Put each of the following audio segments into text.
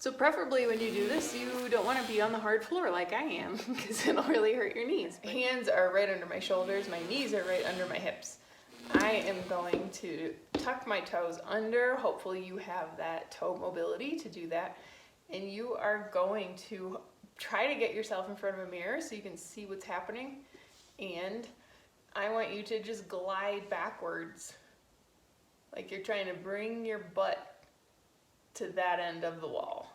So preferably when you do this, you don't want to be on the hard floor like I am, because it'll really hurt your knees. Hands are right under my shoulders, my knees are right under my hips. I am going to tuck my toes under. Hopefully you have that toe mobility to do that. And you are going to try to get yourself in front of a mirror so you can see what's happening. And I want you to just glide backwards, like you're trying to bring your butt to that end of the wall.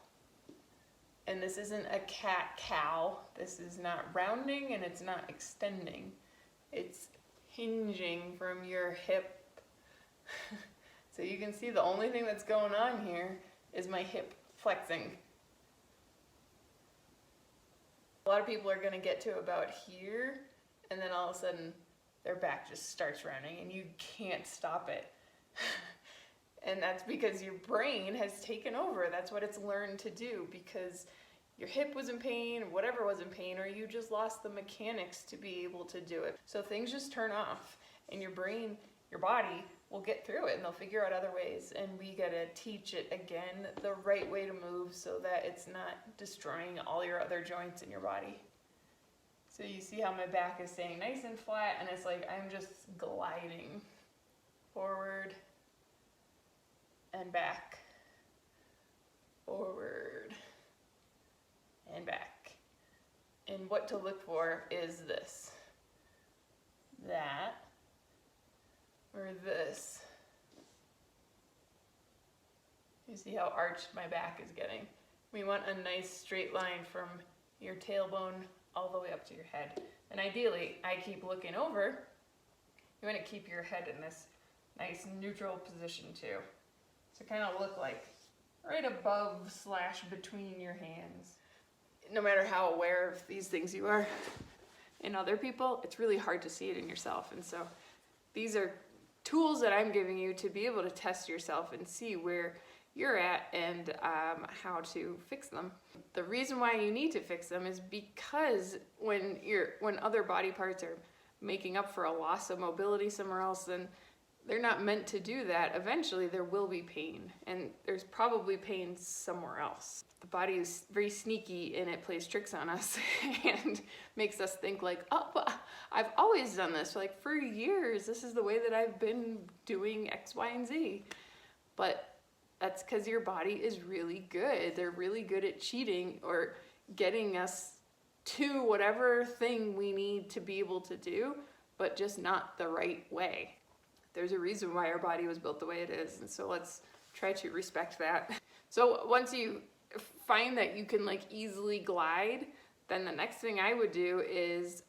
And this isn't a cat-cow. This is not rounding and it's not extending. It's hinging from your hip. So you can see the only thing that's going on here is my hip flexing. A lot of people are gonna get to about here and then all of a sudden their back just starts running and you can't stop it. And that's because your brain has taken over. That's what it's learned to do, because your hip was in pain, or whatever was in pain, or you just lost the mechanics to be able to do it. So things just turn off, and your brain, your body will get through it, and they'll figure out other ways. And we gotta teach it again the right way to move so that it's not destroying all your other joints in your body. So you see how my back is staying nice and flat, and it's like I'm just gliding forward and back, forward and back. And what to look for is this, that, or this. You see how arched my back is getting? We want a nice straight line from your tailbone all the way up to your head. And ideally, I keep looking over. You want to keep your head in this nice neutral position too. So kind of look like right above / between your hands. No matter how aware of these things you are in other people, it's really hard to see it in yourself. And so these are tools that I'm giving you to be able to test yourself and see where you're at and how to fix them. The reason why you need to fix them is because when other body parts are making up for a loss of mobility somewhere else, then they're not meant to do that. Eventually there will be pain, and there's probably pain somewhere else. The body is very sneaky and it plays tricks on us and makes us think like, oh, I've always done this. Like for years, this is the way that I've been doing X, Y, and Z. But that's because your body is really good. They're really good at cheating or getting us to whatever thing we need to be able to do, but just not the right way. There's a reason why our body was built the way it is, and so let's try to respect that. So once you find that you can like easily glide, then the next thing I would do is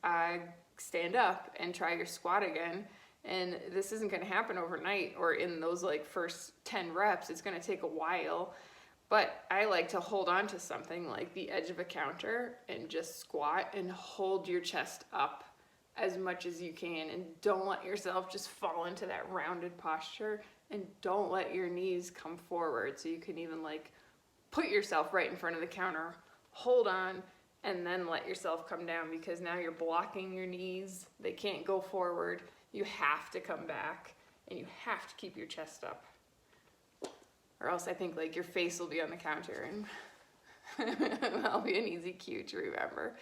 stand up and try your squat again. And this isn't gonna happen overnight or in those like first 10 reps. It's gonna take a while, but I like to hold on to something like the edge of a counter and just squat and hold your chest up as much as you can, and don't let yourself just fall into that rounded posture, and don't let your knees come forward. So you can even like put yourself right in front of the counter, hold on, and then let yourself come down, because now you're blocking your knees. They can't go forward. You have to come back and you have to keep your chest up, or else I think like your face will be on the counter and that'll be an easy cue to remember.